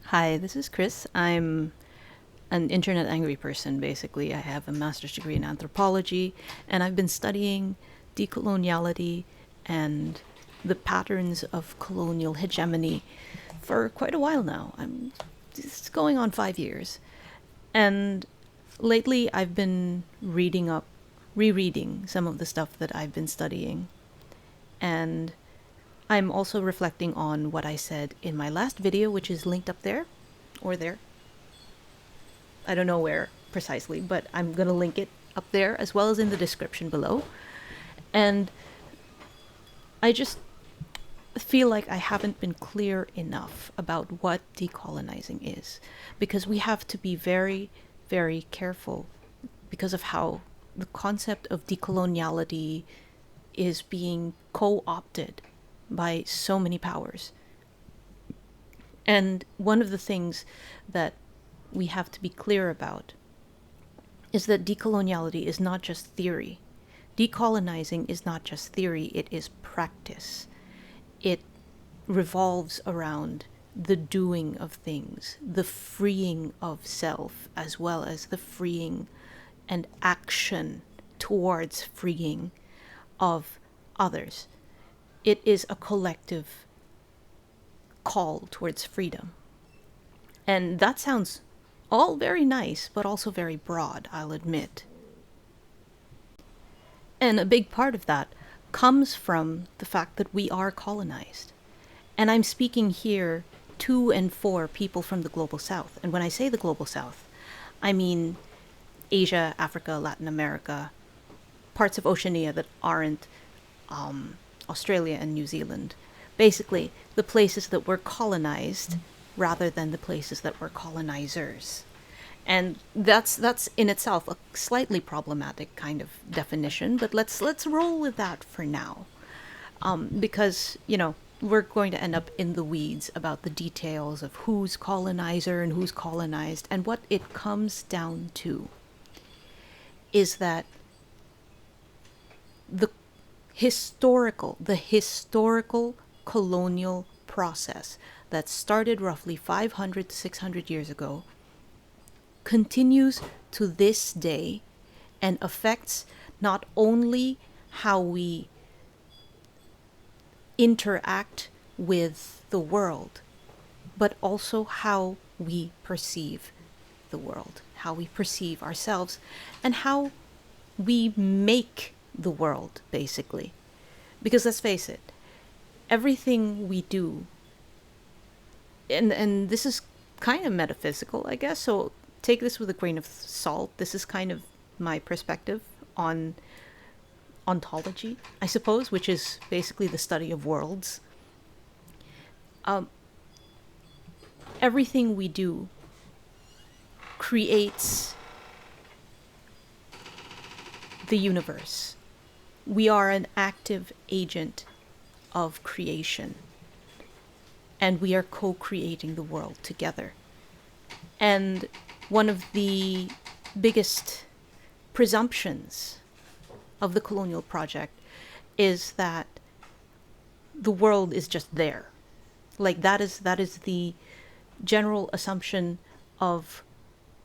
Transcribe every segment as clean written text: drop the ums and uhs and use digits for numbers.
Hi, this is Chris. I'm an internet angry person, basically. I have a master's degree in anthropology, and I've been studying decoloniality and the patterns of colonial hegemony for quite a while now. It's going on 5 years. And lately I've been rereading some of the stuff that I've been studying. And I'm also reflecting on what I said in my last video, which is linked up there or there. I don't know where precisely, but I'm going to link it up there as well as in the description below. And I just feel like I haven't been clear enough about what decolonizing is, because we have to be very, very careful because of how the concept of decoloniality is being co-opted by so many powers. And one of the things that we have to be clear about is that decoloniality is not just theory. Decolonizing is not just theory, it is practice. It revolves around the doing of things, the freeing of self, as well as the freeing and action towards freeing of others. It is a collective call towards freedom. And that sounds all very nice, but also very broad, I'll admit. And a big part of that comes from the fact that we are colonized. And I'm speaking here to and for people from the global south. And when I say the global south, I mean Asia, Africa, Latin America, parts of Oceania that aren't Australia and New Zealand. Basically, the places that were colonized rather than the places that were colonizers. And that's in itself a slightly problematic kind of definition, but let's roll with that for now. Because, we're going to end up in the weeds about the details of who's colonizer and who's colonized. And what it comes down to is that the historical colonial process that started roughly 500 to 600 years ago continues to this day and affects not only how we interact with the world, but also how we perceive the world, how we perceive ourselves, and how we make the world, basically. Because let's face it, everything we do, and this is kind of metaphysical, I guess, so take this with a grain of salt. This is kind of my perspective on ontology, I suppose, which is basically the study of worlds. Everything we do creates the universe. We are an active agent of creation, and we are co-creating the world together. And one of the biggest presumptions of the colonial project is that the world is just there. Like that is the general assumption of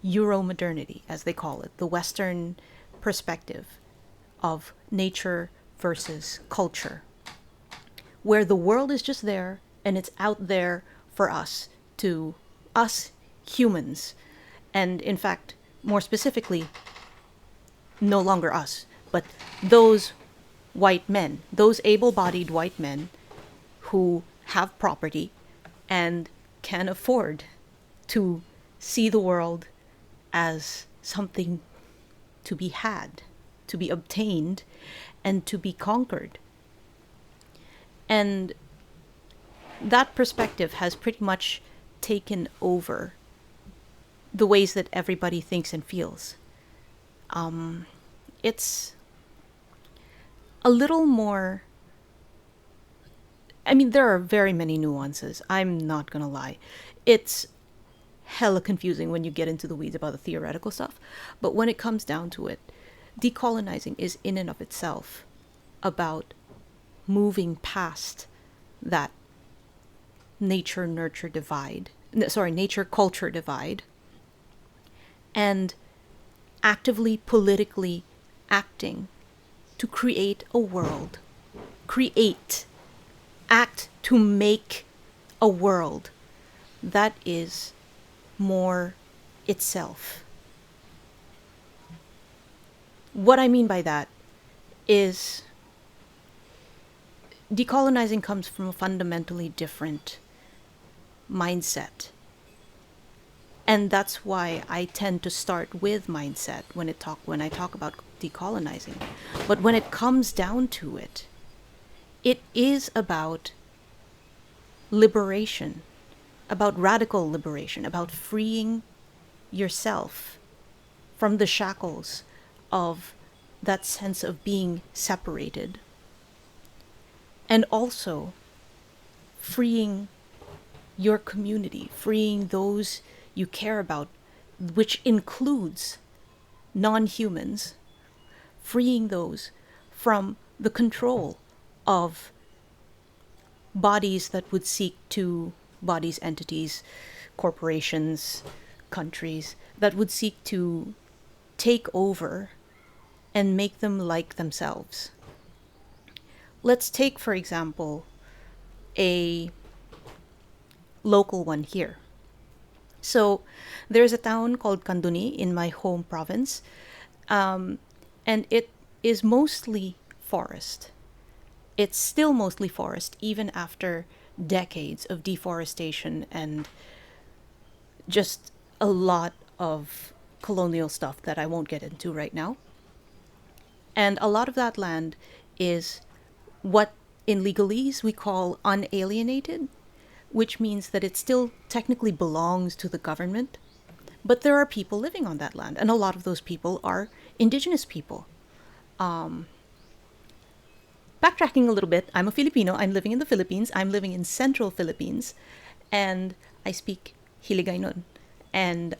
euro-modernity, as they call it, the Western perspective of nature versus culture, where the world is just there and it's out there for us humans, and in fact, more specifically, no longer us, but those white men, those able-bodied white men who have property and can afford to see the world as something to be had, to be obtained, and to be conquered. And that perspective has pretty much taken over the ways that everybody thinks and feels. It's a little more... there are very many nuances. I'm not gonna lie. It's hella confusing when you get into the weeds about the theoretical stuff. But when it comes down to it, decolonizing is in and of itself about moving past that nature-nurture divide, nature-culture divide, and actively, politically acting to create a world, act to make a world that is more itself. What I mean by that is decolonizing comes from a fundamentally different mindset. And that's why I tend to start with mindset when I talk about decolonizing. But when it comes down to it, it is about liberation, about radical liberation, about freeing yourself from the shackles of that sense of being separated, and also freeing your community, freeing those you care about, which includes non-humans, freeing those from the control of bodies, entities, corporations, countries, that would seek to take over and make them like themselves. Let's take, for example, a local one here. So there's a town called Kanduni in my home province, and it is mostly forest. It's still mostly forest, even after decades of deforestation and just a lot of colonial stuff that I won't get into right now. And a lot of that land is what in legalese we call unalienated, which means that it still technically belongs to the government, but there are people living on that land, and a lot of those people are indigenous people. Backtracking a little bit, I'm a Filipino, I'm living in the Philippines, I'm living in central Philippines, and I speak Hiligaynon, and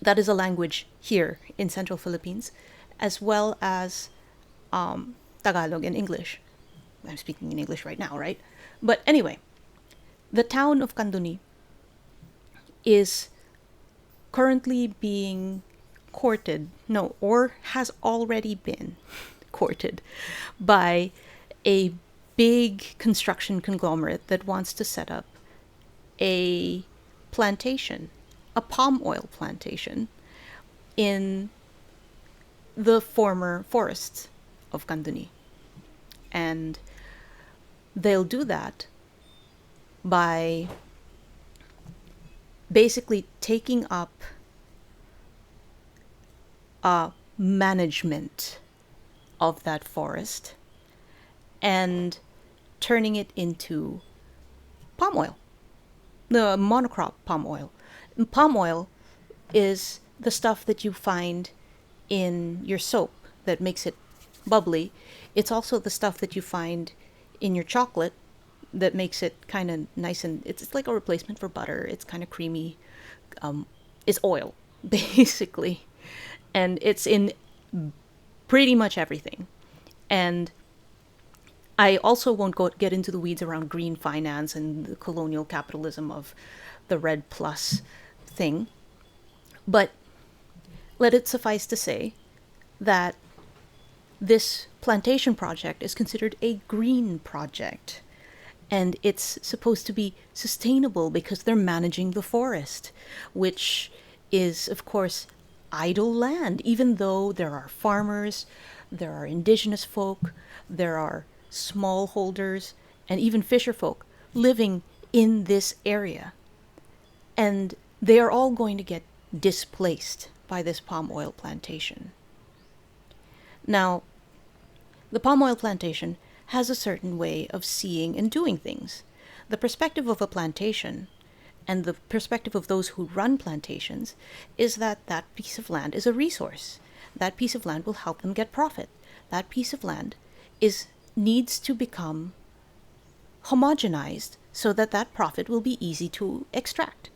that is a language here in central Philippines, as well as Tagalog and English. I'm speaking in English right now, right? But anyway, the town of Kanduni is currently being has already been courted by a big construction conglomerate that wants to set up a plantation, a palm oil plantation, in the former forests of Kanduni. And they'll do that by basically taking up management of that forest and turning it into palm oil, the monocrop palm oil. And palm oil is the stuff that you find in your soap that makes it bubbly. It's also the stuff that you find in your chocolate that makes it kind of nice, and it's like a replacement for butter. It's kind of creamy. It's oil, basically. And it's in pretty much everything. And I also won't get into the weeds around green finance and the colonial capitalism of the Red Plus thing. But let it suffice to say that this plantation project is considered a green project. And it's supposed to be sustainable because they're managing the forest, which is, of course, idle land, even though there are farmers, there are indigenous folk, there are smallholders, and even fisher folk living in this area. And they are all going to get displaced by this palm oil plantation. Now, the palm oil plantation has a certain way of seeing and doing things. The perspective of a plantation and the perspective of those who run plantations is that that piece of land is a resource. That piece of land will help them get profit. That piece of land needs to become homogenized so that that profit will be easy to extract.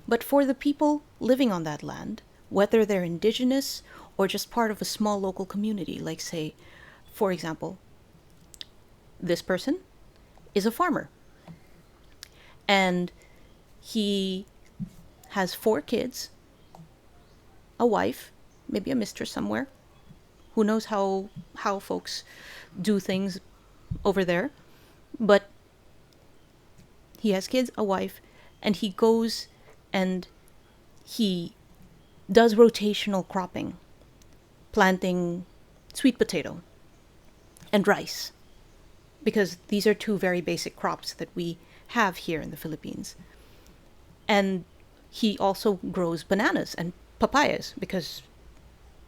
But for the people living on that land, whether they're indigenous or just part of a small local community, like say, for example, this person is a farmer. And he has 4 kids, a wife, maybe a mistress somewhere. Who knows how folks do things over there. But he has kids, a wife, and he goes and he does rotational cropping, planting sweet potato and rice, because these are 2 very basic crops that we have here in the Philippines. And he also grows bananas and papayas because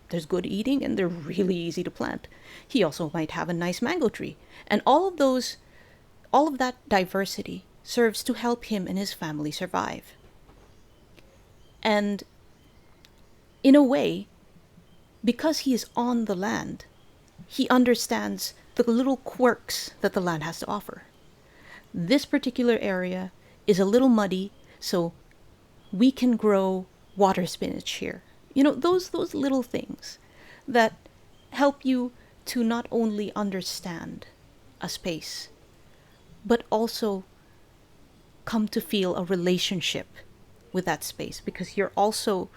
there's good eating and they're really easy to plant. He also might have a nice mango tree. And all of that diversity serves to help him and his family survive. And in a way, because he is on the land, he understands the little quirks that the land has to offer. This particular area is a little muddy, so we can grow water spinach here. Those little things that help you to not only understand a space, but also come to feel a relationship with that space, because you're also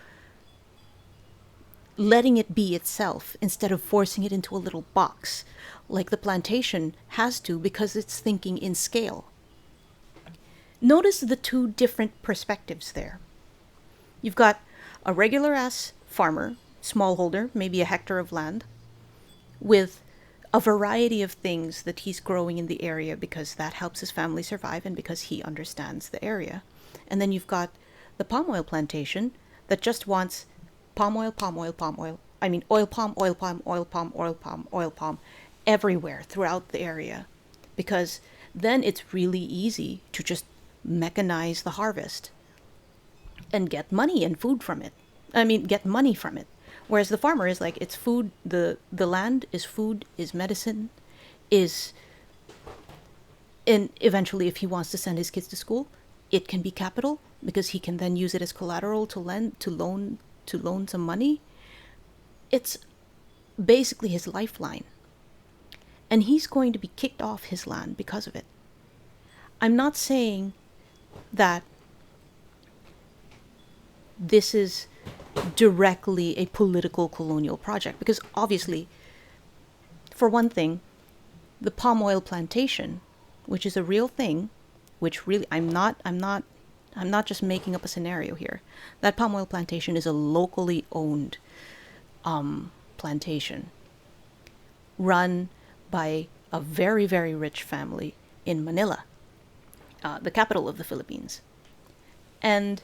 letting it be itself instead of forcing it into a little box like the plantation has to, because it's thinking in scale. Notice the 2 different perspectives there. You've got a regular ass farmer, smallholder, maybe a hectare of land, with a variety of things that he's growing in the area because that helps his family survive and because he understands the area. And then you've got the palm oil plantation that just wants palm oil, palm oil, palm oil. I mean, oil palm, oil palm, oil palm, oil palm, oil palm, everywhere throughout the area. Because then it's really easy to just mechanize the harvest and get money and food from it. Get money from it. Whereas the farmer is like, it's food, the land is food, is medicine, and eventually if he wants to send his kids to school, it can be capital because he can then use it as collateral to loan some money. It's basically his lifeline. And he's going to be kicked off his land because of it. I'm not saying that this is directly a political colonial project, because obviously, for one thing, the palm oil plantation, which is a real thing, which really I'm not just making up a scenario here. That palm oil plantation is a locally owned plantation run by a very, very rich family in Manila, the capital of the Philippines. And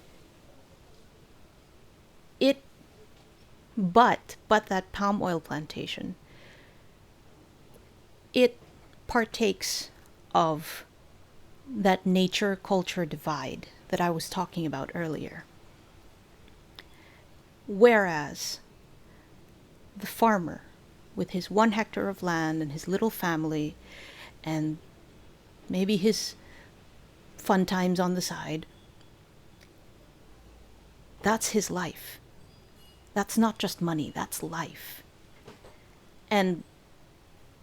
but that palm oil plantation, it partakes of that nature-culture divide that I was talking about earlier. Whereas the farmer, with his 1 hectare of land and his little family, and maybe his fun times on the side, that's his life. That's not just money, that's life. And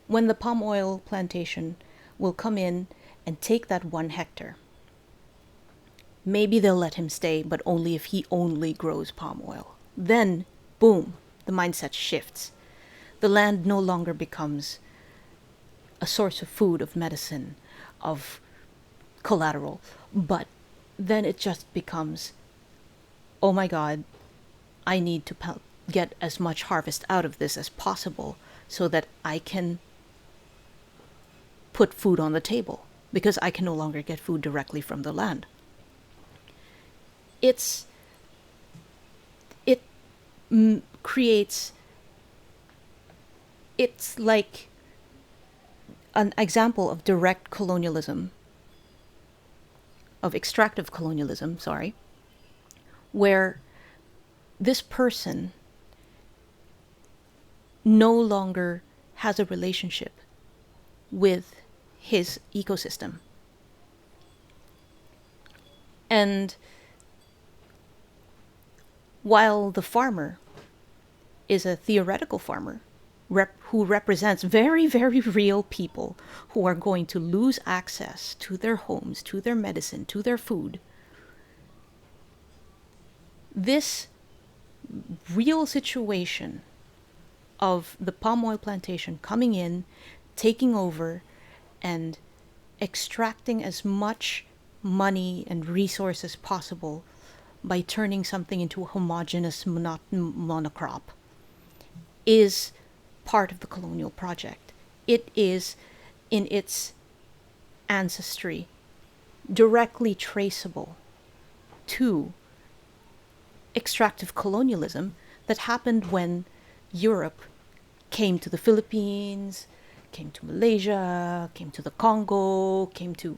when the palm oil plantation will come in and take that 1 hectare, maybe they'll let him stay, but only if he only grows palm oil. Then, boom, the mindset shifts. The land no longer becomes a source of food, of medicine, of collateral, but then it just becomes, oh my God, I need to get as much harvest out of this as possible so that I can put food on the table, because I can no longer get food directly from the land. It creates, it's like an example of direct colonialism, of extractive colonialism, where this person no longer has a relationship with his ecosystem. And while the farmer is a theoretical farmer, who represents very, very real people who are going to lose access to their homes, to their medicine, to their food. This real situation of the palm oil plantation coming in, taking over, and extracting as much money and resources as possible by turning something into a homogeneous monocrop is part of the colonial project. It is, in its ancestry, directly traceable to extractive colonialism that happened when Europe came to the Philippines, came to Malaysia, came to the Congo, came to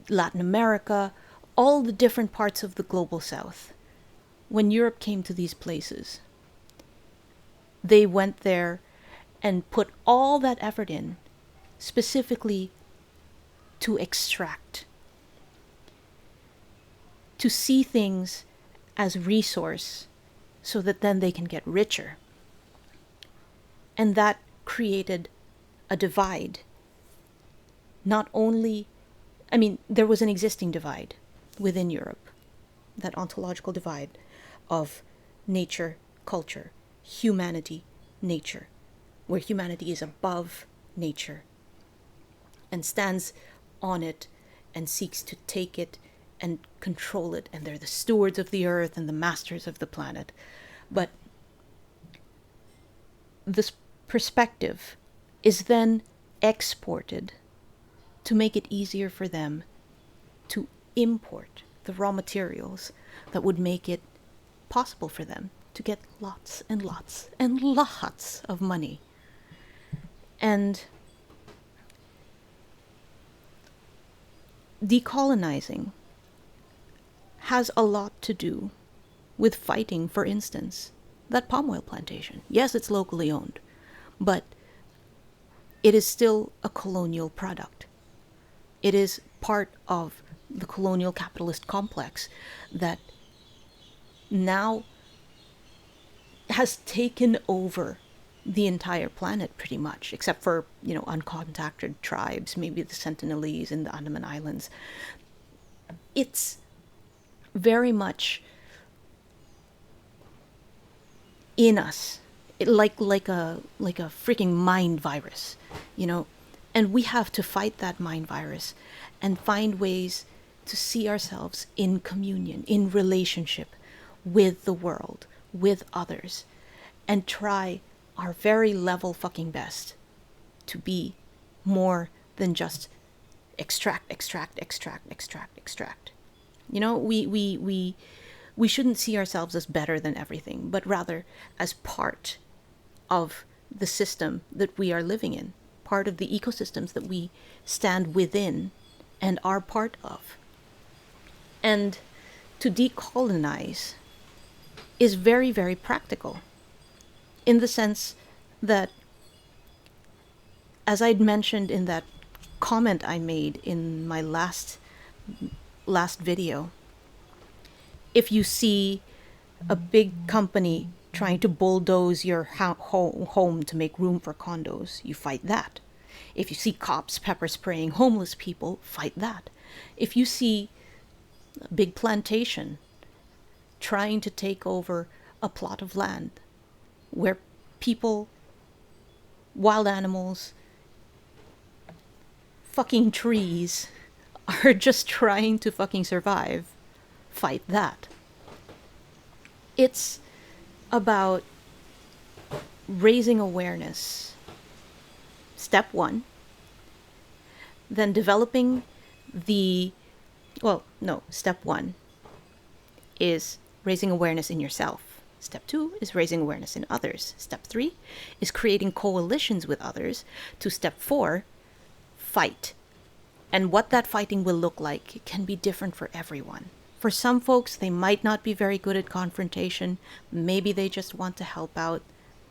Latin America, all the different parts of the global south. When Europe came to these places, they went there and put all that effort in specifically to extract, to see things as resource so that then they can get richer. And that created a divide. Not only, there was an existing divide within Europe, that ontological divide of nature, culture, humanity, nature, where humanity is above nature and stands on it and seeks to take it and control it, and they're the stewards of the earth and the masters of the planet. But this perspective is then exported to make it easier for them to import the raw materials that would make it possible for them to get lots and lots and lots of money. And decolonizing has a lot to do with fighting, for instance, that palm oil plantation. Yes, it's locally owned, but it is still a colonial product. It is part of the colonial capitalist complex that now has taken over the entire planet pretty much, except for, uncontacted tribes, maybe the Sentinelese in the Andaman Islands. It's very much in us, like a freaking mind virus, and we have to fight that mind virus and find ways to see ourselves in communion, in relationship with the world, with others, and try our very level fucking best to be more than just extract. We shouldn't see ourselves as better than everything, but rather as part of the system that we are living in, part of the ecosystems that we stand within and are part of. And to decolonize is very, very practical, in the sense that, as I'd mentioned in that comment I made in my last video, if you see a big company trying to bulldoze your home to make room for condos, you fight that. If you see cops pepper spraying homeless people, fight that. If you see a big plantation trying to take over a plot of land where people, wild animals, fucking trees are just trying to fucking survive, fight that. It's about raising awareness, step one, then developing step one is raising awareness in yourself. Step two is raising awareness in others. Step three is creating coalitions with others. To step four, fight. And what that fighting will look like can be different for everyone. For some folks, they might not be very good at confrontation. Maybe they just want to help out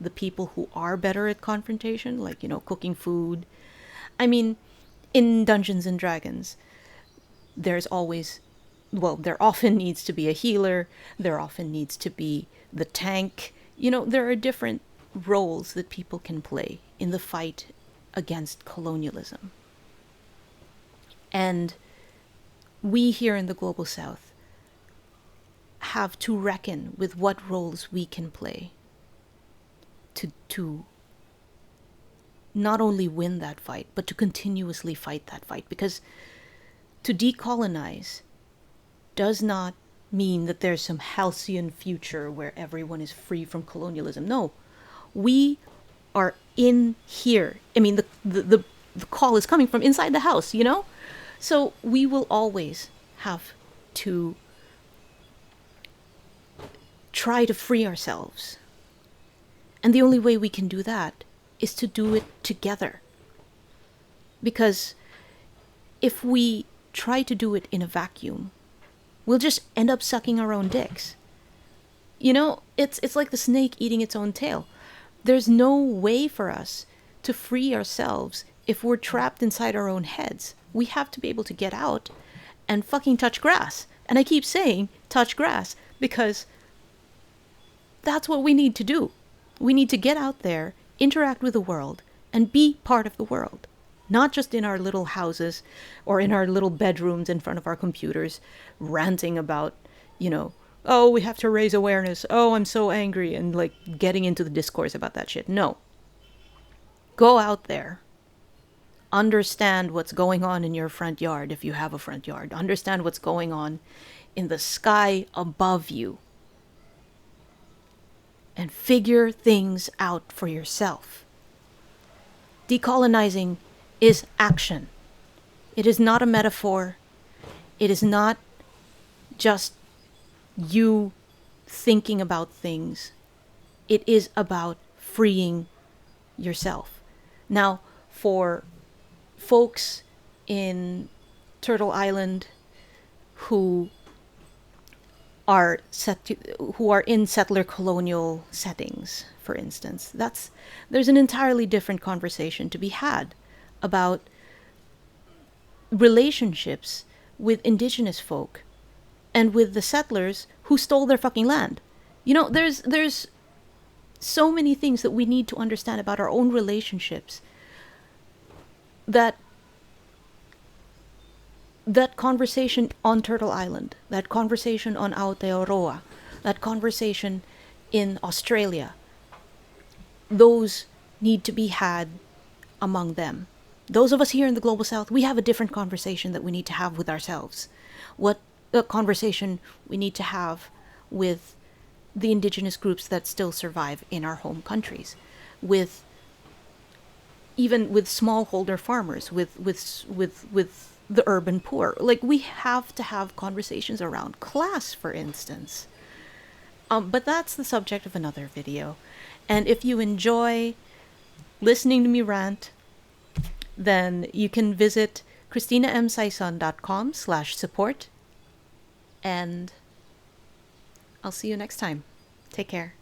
the people who are better at confrontation, like, cooking food. In Dungeons and Dragons, there often needs to be a healer. There often needs to be the tank. There are different roles that people can play in the fight against colonialism. And we here in the Global South have to reckon with what roles we can play to not only win that fight, but to continuously fight that fight. Because to decolonize does not mean that there's some halcyon future where everyone is free from colonialism. No, we are in here. I mean, the call is coming from inside the house, you know? So we will always have to try to free ourselves. And the only way we can do that is to do it together. Because if we try to do it in a vacuum, we'll just end up sucking our own dicks. You know, it's like the snake eating its own tail. There's no way for us to free ourselves if we're trapped inside our own heads. We have to be able to get out and fucking touch grass. And I keep saying touch grass because that's what we need to do. We need to get out there, interact with the world, and be part of the world. Not just in our little houses or in our little bedrooms in front of our computers, ranting about, you know, oh, we have to raise awareness. Oh, I'm so angry. And like getting into the discourse about that shit. No. Go out there. Understand what's going on in your front yard if you have a front yard. Understand what's going on in the sky above you. And figure things out for yourself. Decolonizing is action. It is not a metaphor. It is not just you thinking about things. It is about freeing yourself. Now, for folks in Turtle Island who are in settler colonial settings, for instance, there's an entirely different conversation to be had about relationships with indigenous folk and with the settlers who stole their fucking land. You know, there's so many things that we need to understand about our own relationships that conversation on Turtle Island, that conversation on Aotearoa, that conversation in Australia, those need to be had among them. Those of us here in the Global South, we have a different conversation that we need to have with ourselves. What a conversation we need to have with the indigenous groups that still survive in our home countries, even with smallholder farmers, with the urban poor. Like, we have to have conversations around class, for instance. But that's the subject of another video. And if you enjoy listening to me rant, then you can visit christinamsaison.com/support. And I'll see you next time. Take care.